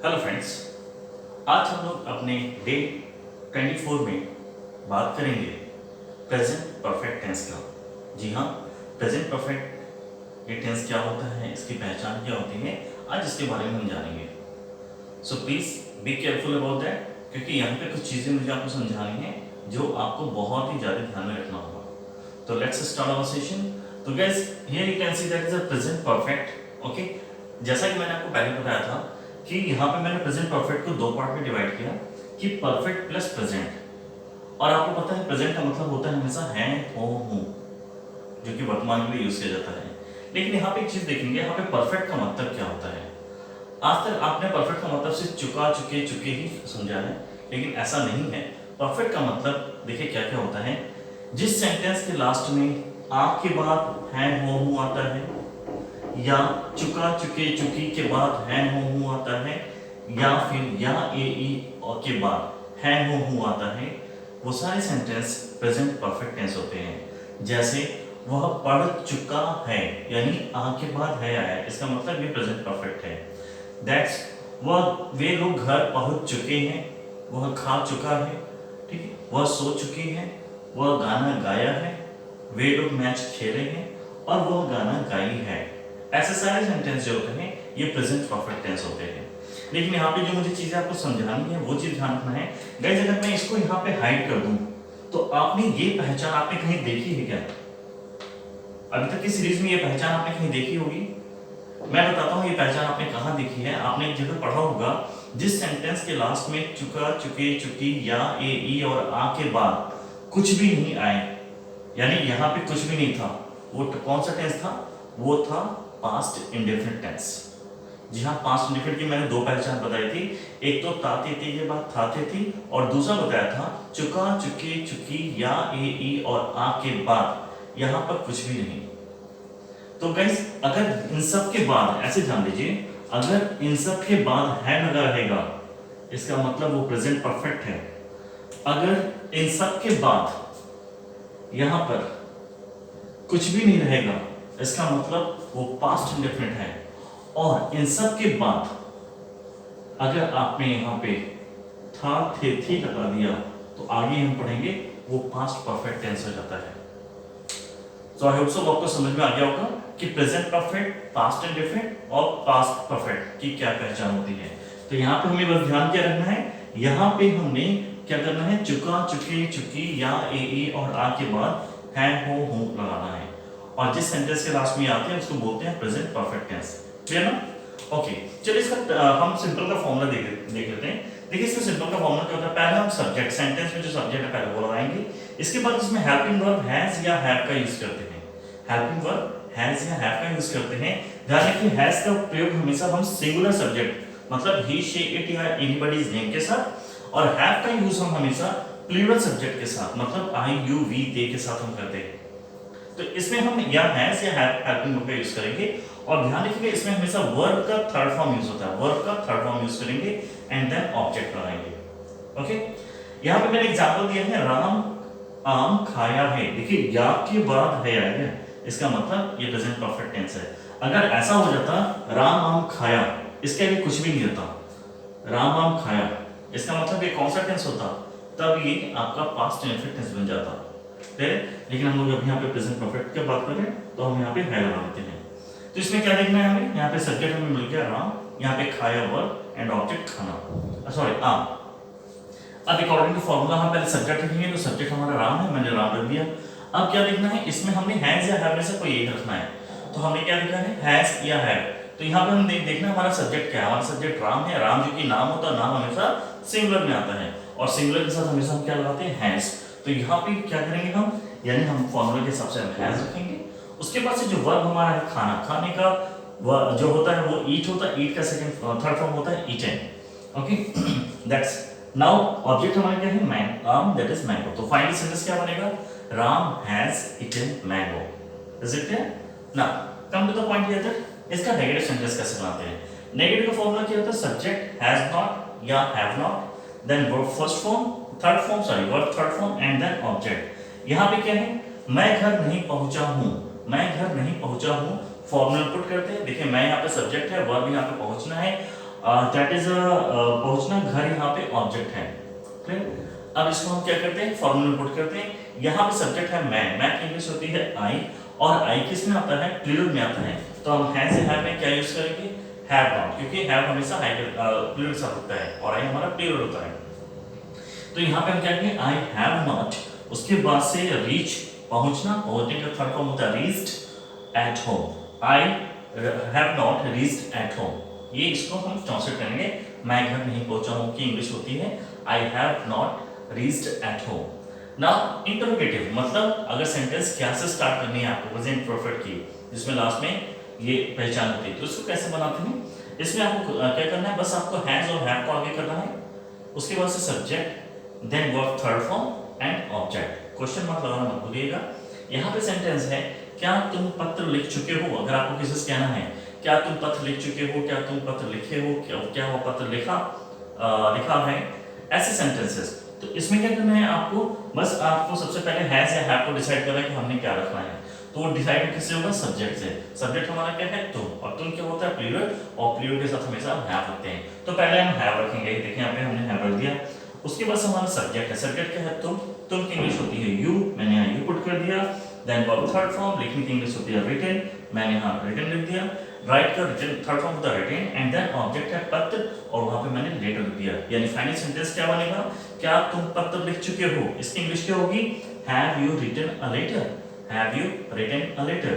Hello friends, आज हम लोग अपने डे 24 में बात करेंगे प्रेजेंट परफेक्ट टेंस का। जी हाँ, प्रेजेंट परफेक्ट ये टेंस क्या होता है, इसकी पहचान क्या होती है, आज इसके बारे में हम जानेंगे। So please be careful about that, क्योंकि यहाँ पे कुछ चीज़ें मुझे आपको समझानी है जो आपको बहुत ही ज़्यादा ध्यान में रखना होगा। तो लेट्स स्टार्ट आवर सेशन। तो guys, here you can see that is a present perfect. Okay, जैसा कि मैंने आपको पहले बताया था कि यहाँ पे मैंने प्रेजेंट परफेक्ट को दो पार्ट में डिवाइड किया कि परफेक्ट प्लस प्रेजेंट। और आपको पता है प्रेजेंट का मतलब होता है हमेशा है, हो, हूँ, जो कि वर्तमान के लिए यूज किया जाता है। लेकिन यहाँ पे एक चीज देखेंगे, यहाँ पे परफेक्ट का मतलब क्या होता है। आज तक आपने परफेक्ट का मतलब सिर्फ चुका, चुके, चुके ही समझा है, लेकिन ऐसा नहीं है। परफेक्ट का मतलब देखिए क्या क्या होता है। जिस सेंटेंस के लास्ट में आ के बाद है, हो, हूँ आता है, या चुका, चुके, चुकी के बाद है, हो, हूँ आता है, या फिर या, ए, ई और के बाद है, हो, हूँ आता है, वो सारे सेंटेंस प्रेजेंट परफेक्ट टेंस होते हैं। जैसे वह पढ़ चुका है, यानी आ के बाद है आया, इसका मतलब ये प्रेजेंट परफेक्ट है। दैट्स वह वे लोग घर पहुंच चुके हैं, वह खा चुका है, ठीक है, वह सो चुके हैं, वह गाना गाया है, वे लोग मैच खेले हैं और वह गाना गाई है। ऐसे सारे सेंटेंस जो होते हैं ये प्रेजेंट परफेक्ट टेंस होते हैं। लेकिन यहाँ पे जो मुझे चीजें आपको समझानी है वो चीज ध्यान रखना है। गाइस, अगर मैं इसको यहाँ पे हाइड कर दूं तो आपने ये पहचान आपने कहीं देखी है क्या? अभी तक की सीरीज में ये पहचान आपने कहीं देखी होगी। मैं बताता हूँ ये पहचान आपने कहाँ देखी है। आपने एक जगह पढ़ा होगा, जिस सेंटेंस के लास्ट में चुका, चुके, चुकी, या, ए, ई और आ के बाद कुछ भी नहीं आए, यानी यहाँ पे कुछ भी नहीं था, वो कौन सा टेंस था? वो था पास्ट इंडेफिनिट टेंस। जी हाँ, पास्ट इंडेफिनिट की मैंने दो पहचान बताई थी। एक तो ताते थे के बाद थाते थी, और दूसरा बताया था चुका, चुके, चुकी, या, ए, ई और आ के बाद यहाँ पर कुछ भी नहीं। तो गाइस, अगर इन सब के बाद ऐसे ध्यान दीजिए, अगर इन सब के बाद है लगा रहेगा, इसका मतलब वो प्रेजेंट परफेक्ट है। अगर इन सब के बाद यहां पर कुछ भी नहीं रहेगा, इसका मतलब वो पास्ट इंडेफिनिट है। और इन सब के बाद अगर आपने यहां पे था, थे, थी लगा दिया, तो आगे हम पढ़ेंगे वो पास्ट परफेक्ट टेंस हो जाता है। तो आई होप सो आपको समझ में आ गया होगा कि प्रेजेंट परफेक्ट, पास्ट इंडेफिनिट और पास्ट परफेक्ट की क्या पहचान होती है। तो यहाँ पे हमें बस ध्यान क्या रखना है, यहाँ पे हमने क्या करना है, चुका, चुके, चुकी, या, ए, ई और आ के बाद है, हो, हूँ लगाना है। और जिस सेंटेंस के लास्ट में आते हैं उसको बोलते हैं प्रेजेंट परफेक्ट टेंस। क्लियर ना? ओके, चलिए इसका हम सिंपल का फॉर्मूला देख लेते हैं। देखिए इसका सिंपल का फॉर्मूला क्या होता है। पहले हम सब्जेक्ट, सेंटेंस में जो सब्जेक्ट है पहले वो लगाएंगे। इसके बाद इसमें हेल्पिंग वर्ब हैज या हैव का यूज करते हैं। हेल्पिंग वर्ब हैज या हैव का यूज करते हैं। ध्यान रखिए, हैज का प्रयोग हमेशा हम सिंगुलर सब्जेक्ट मतलब ही, शी, इट या एनीबॉडीज नेम के साथ, और हैव का यूज हम हमेशा प्लूरल सब्जेक्ट के साथ मतलब आई, यू, वी, दे के साथ हम करते हैं। तो इसमें हम या हैज या हैव हेल्पिंग वर्ब का यूज करेंगे। और ध्यान रखिएगा, इसमें हमेशा वर्ब का थर्ड फॉर्म यूज होता है। वर्ब का थर्ड फॉर्म यूज करेंगे एंड देन ऑब्जेक्ट लगाएंगे। ओके, यहां पे मैंने एग्जांपल दिया है, राम आम खाया है। देखिए या के बाद है आएगा, इसका मतलब ये प्रेजेंट परफेक्ट टेंस है। अगर ऐसा हो जाता राम आम खाया, इसके आगे कुछ भी नहीं होता, राम आम खाया, इसका मतलब ये कौन सा टेंस होता? तब ये आपका पास्ट इंडेफिनिट टेंस बन जाता। लेकिन हम लोग अभी यहाँ पे प्रेजेंट परफेक्ट की बात कर रहे हैं तो हम यहाँ पे है लगा देते हैं। तो इसमें क्या देखना है हमें, यहाँ पे सब्जेक्ट हमें मिल गया राम, यहाँ पे खाया वर्ब एंड ऑब्जेक्ट खाना, सॉरी आम। अब अकॉर्डिंग टू फॉर्मूला हम पहले सब्जेक्ट रखेंगे, तो सब्जेक्ट हमारा राम है, मैंने राम रख दिया। अब क्या देखना है, इसमें हमने हैज या हैव में से कोई एक रखना है। तो हमने क्या लिखा है, हैज या हैव। तो यहाँ पे हम देखना हमारा सब्जेक्ट क्या है। हमारा सब्जेक्ट राम है। राम जो कि नाम होता है, नाम हमेशा सिंगुलर में आता है, और सिंगुलर के साथ हमेशा हम क्या लगाते हैं, हैज। तो यहाँ पे क्या करेंगे हम, यानी हम फॉर्मूला के हिसाब से हम हैज रखेंगे। उसके बाद से जो वर्ब हमारा है खाना, खाने का जो होता है वो ईट होता है। ईट का सेकंड थर्ड फॉर्म होता है eaten. Okay, that's now object हमारा क्या है, मैंगो, दैट इज मैंगो। तो फाइनल सेंटेंस क्या बनेगा, Ram has eaten mango. Is it clear? Now come to the point here that इसका नेगेटिव सेंटेंस कैसे बनाते हैं। नेगेटिव का फॉर्मूला क्या होता है, सब्जेक्ट हैज नॉट या have not, then verb first form, third form, sorry verb third form and then object. यहां पे क्या है, मैं घर नहीं पहुंचा हूं, मैं घर नहीं पहुंचा हूं, फॉर्मूला पुट करते हैं। देखिए मैं यहाँ पे सब्जेक्ट है, वर्ब यहाँ पे पहुंचना है, दैट इज पहुंचना, घर यहाँ पे ऑब्जेक्ट है। क्लियर? अब इसको हम क्या करते हैं, फॉर्मूला पुट करते हैं। यहाँ पे सब्जेक्ट है मैं की इंग्लिश होती है आई, और आई किस में आता है, प्लूरल में आता है। तो हम हैज या हैव में क्या यूज करेंगे, हैव नॉट, क्योंकि हैव हमेशा प्लूरल से होता है और आई हमारा प्लूरल होता है। तो यहाँ पे हम क्या करेंगे, आई हैव नॉट, उसके बाद से रीच, पहुंचना, पहुंचने का थर्ड फॉर्म होता है reached at home. I have not reached at home, ये इसको हम ट्रांसलेट करेंगे, मैं घर नहीं पहुंचा हूं की इंग्लिश होती है आई have not reached at home. Now interrogative मतलब अगर सेंटेंस क्या से स्टार्ट करनी है आपको, प्रेजेंट परफेक्ट की, जिसमें लास्ट में ये पहचान होती है, तो इसको कैसे बनाते हैं। इसमें आपको क्या करना है, बस आपको हैज और हैव को आगे करना है, उसके बाद से subject, then verb third form and object. Question mark लगाना मत भूलिएगा। यहाँ पे सेंटेंस है, क्या तुम पत्र लिख चुके हो, अगर आपको किसी से कहना है क्या तुम पत्र लिख चुके हो, क्या तुम पत्र लिखे हो, क्या वो पत्र लिखा है, ऐसे सेंटेंसेस। तो इसमें क्या करना है आपको, बस आपको सबसे पहले हैज या हैव को डिसाइड करना है कि हमने क्या रखना है। तो वो डिसाइड किससे होगा, सब्जेक्ट से। सब्जेक्ट हमारा क्या है, तुम, और तुम क्या होता है, प्लूरल, और प्लूरल के साथ हमेशा हम हैव रखते हैं। तो पहले हम हैव रखेंगे, देखिए यहाँ पे हमने हैव रख दिया। उसके बाद हमारा सब्जेक्ट है, सब्जेक्ट क्या है, तुम की इंग्लिश होती है यू, मैंने यहाँ यू पुट कर दिया। देन वर्ब थर्ड फॉर्म, लिखने की इंग्लिश होती है रिटन, मैंने यहाँ रिटन लिख दिया। राइट का रिटन थर्ड फॉर्म होता है रिटन, एंड देन ऑब्जेक्ट है पत्र, और वहां पे मैंने लेटर लिख दिया। यानी फाइनल सेंटेंस क्या बनेगा, क्या तुम पत्र लिख चुके हो, इसकी इंग्लिश क्या होगी, have you written a letter, have you written a letter,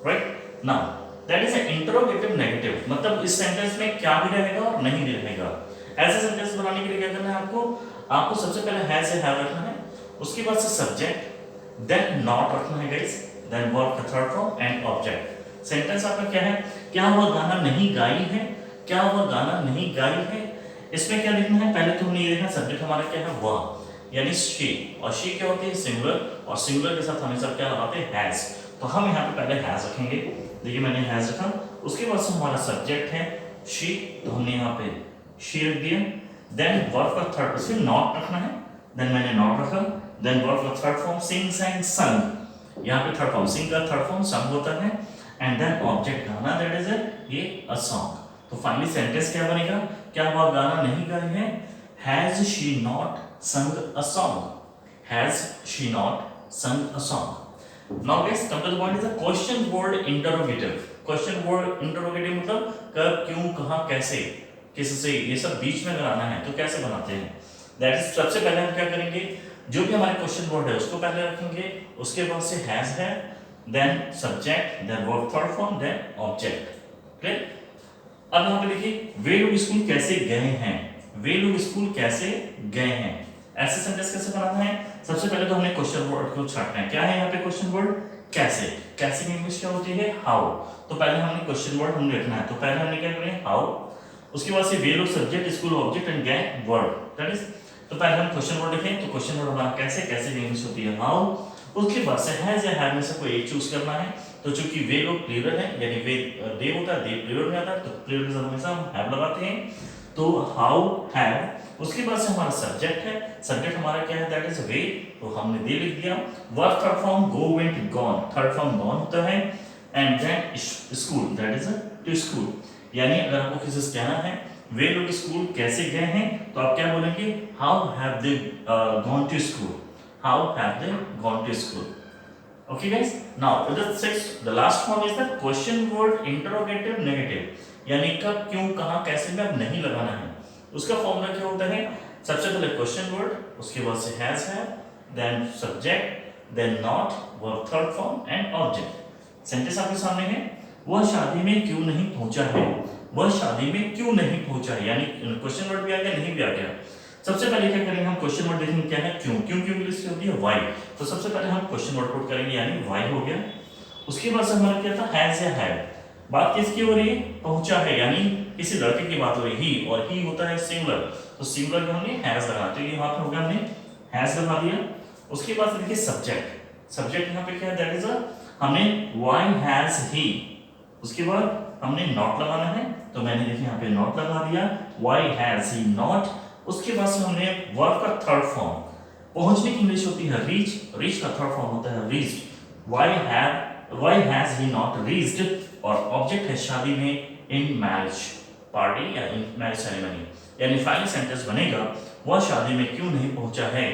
right. Now that is an interrogative negative, मतलब इस सेंटेंस में क्या भी रहेगा और नहीं भी रहेगा। ऐसे सेंटेंस बनाने के लिए क्या करना है आपको सबसे पहले हैज या हैव रखना है, उसके बाद से सब्जेक्ट, देन नॉट रखना है गाइस, देन वर्ब का third form and object. Sentence आपका क्या है, क्या वह गाना नहीं गाई है, क्या वह गाना नहीं गाई है, इसमें क्या लिखना है, पहले तो हमने ये देखना सब्जेक्ट हमारा क्या है, वह, यानी शी, और शी क्या होती है, सिंगुलर, और सिंगुलर के साथ हमेशा क्या लगाते हैं, हैज। तो हम यहाँ पे पहले हैज रखेंगे, देखिए मैंने हैज रखा। उसके बाद से हमारा सब्जेक्ट है शी, तो हमने यहाँ पे शी रख दिया। देन वर्ब का थर्ड, उसमें नॉट रखना है, देन मैंने नॉट रखा। देन वर्ब का थर्ड फॉर्म सिंग, sang, संग, यहाँ पे थर्ड फॉर्म सिंग का थर्ड फॉर्म संग होता है, एंड देन ऑब्जेक्ट गाना, दैट इज ये अ सॉन्ग। तो फाइनली सेंटेंस क्या बनेगा, क्या वह गाना नहीं गाई है, has she not sung a song, has she not sung a song। now guys come to the point is a question word interrogative। question word interrogative मतलब कब, क्यों, कहां, कैसे, किससे, ये सब बीच में अगर आना है तो कैसे बनाते हैं। दैट इज सबसे पहले हम क्या करेंगे, जो भी हमारे क्वेश्चन वर्ड है उसको पहले रखेंगे, उसके बाद से हैज है, then subject, then verb third form, then object. Clear? अब यहाँ पे देखिए, वे लोग स्कूल कैसे गए हैं, वे लोग स्कूल कैसे गए हैं, ऐसे सेंटेंस कैसे बनाना है। सबसे पहले तो हमने क्वेश्चन वर्ड को छांटना है, क्या है यहाँ पे क्वेश्चन वर्ड, कैसे। कैसे की इंग्लिश क्या होती है, हाउ। तो पहले हमने क्वेश्चन वर्ड हमने रखना है, तो पहले हमने क्या करें, हाउ। उसके बाद से वे लोग सब्जेक्ट, स्कूल ऑब्जेक्ट, एंड गए वर्ड, दैट इज। तो पहले हम क्वेश्चन वर्ड लिखें, तो क्वेश्चन वर्ड हमारा कैसे, कैसे की इंग्लिश होती है हाउ। उसके बाद से हैज या हैव में से कोई एक चूज करना है। तो चूंकि वे लोग प्लूरल है, यानी वे दे होता है, दे प्लूरल में आता है, तो प्लूरल के साथ हमेशा हम हैव लगाते हैं, तो हाउ, हैव। उसके बाद से हमारा सब्जेक्ट है, सब्जेक्ट हमारा क्या है, दैट इज वे, तो हमने दे लिख दिया। Verb third form go, went, gone, third form gone होता है, and then school, that is to school. यानी अगर आपको किसी से कहना है वे लोग स्कूल कैसे गए हैं, तो आप क्या बोलेंगे, how have they gone to school, how have they gone to school. Okay guys, now the last form is the question word interrogative negative, यानी कब, क्यों, कहां, कैसे में अब नहीं लगाना है। उसका फॉर्मूला क्या होता है, सबसे पहले क्वेश्चन वर्ड, उसके बाद से हैज है, then subject, then not, verb third form and object. Sentence आपके सामने है, वह शादी में क्यों नहीं पहुंचा है, वह शादी में क्यों नहीं पहुंचा है, यानी क्वेश्चन वर्ड भी आ गया, नहीं भी आ गया। सबसे पहले क्या करेंगे, हम क्वेश्चन वर्ड देखेंगे क्या है, क्यों, क्यों की इंग्लिश होती है व्हाई। तो सबसे पहले हम क्वेश्चन वर्ड पुट करेंगे, यानी व्हाई हो गया। उसके बाद से हमारा क्या था, हैज या हैव। बात किसकी हो रही है, पहुंचा है, यानी किसी लड़के की बात हो रही है, ही, और ही होता है सिंगुलर, तो सिंगुलर में हमने हैज लगा, तो ये यहाँ पे हो गया, हमने हैज लगा दिया। उसके बाद देखिए सब्जेक्ट, सब्जेक्ट यहाँ पे क्या है, दैट इज हमने व्हाई हैज ही। उसके बाद हमने नॉट लगाना है, तो मैंने देखिए यहाँ पे नॉट लगा दिया, व्हाई हैज ही नॉट। उसके बाद से हमने वर्ब का थर्ड फॉर्म, पहुंचने की इंग्लिश होती है रीच, रीच का थर्ड फॉर्म होता है reached, why has he not reached, और ऑब्जेक्ट है शादी में, इन मैरिज, पार्टी या इन मैरिज सेरेमनी। यानी फाइनल सेंटेंस बनेगा वह शादी में क्यों नहीं पहुंचा है,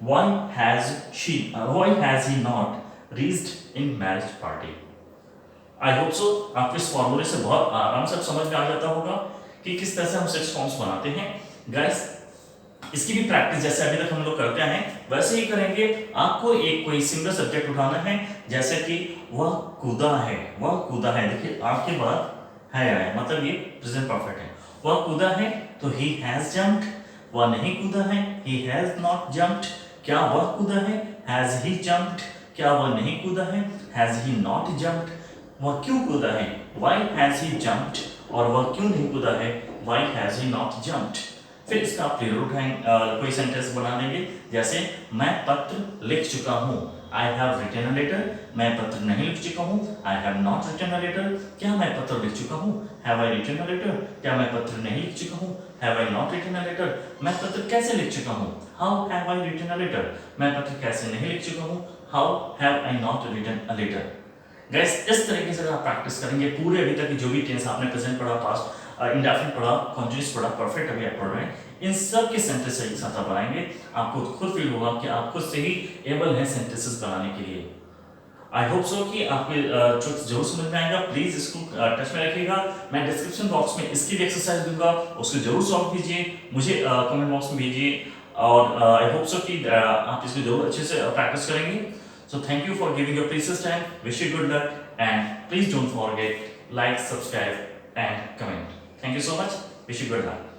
why has he not reached in marriage party। I hope so आपको इस फॉर्मूले से बहुत आराम से समझ में आ जाता होगा कि किस तरह से हम सेक्स फॉर्म्स बनाते हैं। गाइस इसकी भी प्रैक्टिस जैसे अभी तक हम लोग करते हैं वैसे ही करेंगे। आपको एक कोई सिंगल सब्जेक्ट उठाना है, जैसे कि वह कूदा है, वह कूदा है। देखिए आपके बाद है आया, मतलब ये प्रेजेंट परफेक्ट है। वह कूदा है तो ही हैज जंप्ड, वह नहीं कूदा है ही हैज नॉट जंप्ड। क्या वह कूदा है, हैज ही जंप्ड। क्या वह नहीं कूदा है, हैज ही नॉट जंप्ड। वह क्यों कूदा है, व्हाई हैज ही जंप्ड। और वह क्यों नहीं कूदा है, why has he not jumped. फिर इसका आप प्लूरल कोई सेंटेंस बना देंगे, जैसे मैं पत्र लिख चुका हूँ, I have written a letter. मैं पत्र नहीं लिख चुका हूँ, I have not written a letter. क्या मैं पत्र लिख चुका हूँ, have I written a letter. क्या मैं पत्र नहीं लिख चुका हूँ, have I not written a letter. मैं पत्र कैसे लिख चुका हूँ, how have I written a letter. मैं पत्र कैसे नहीं लिख चुका हूँ, how have I not written a letter. Guys इस तरीके से आप प्रैक्टिस करेंगे पूरे अभी तक जो भी टेंस आपने प्रेजेंट पढ़ा, पास्ट इंडेफिनिट पढ़ा, कॉन्टिन्यूअस पढ़ा, परफेक्ट अभी आप पढ़ रहे हैं, इन सब के सेंटेंस एक साथ आप बनाएंगे। आपको खुद फील होगा कि आप खुद से ही एबल हैं सेंटेंसेस बनाने के लिए। आई होप सो कि आपको ट्रिक्स जरूर समझ में आएगा। प्लीज इसको टच में रखिएगा। मैं डिस्क्रिप्शन बॉक्स में इसकी भी एक्सरसाइज दूंगा, उसको जरूर सॉल्व कीजिए, मुझे कमेंट बॉक्स में भेजिए। और आई होप सो कि आप इसको जरूर अच्छे से प्रैक्टिस करेंगे। So thank you for giving your precious time. Wish you good luck and please don't forget like, subscribe and comment. Thank you so much. Wish you good luck.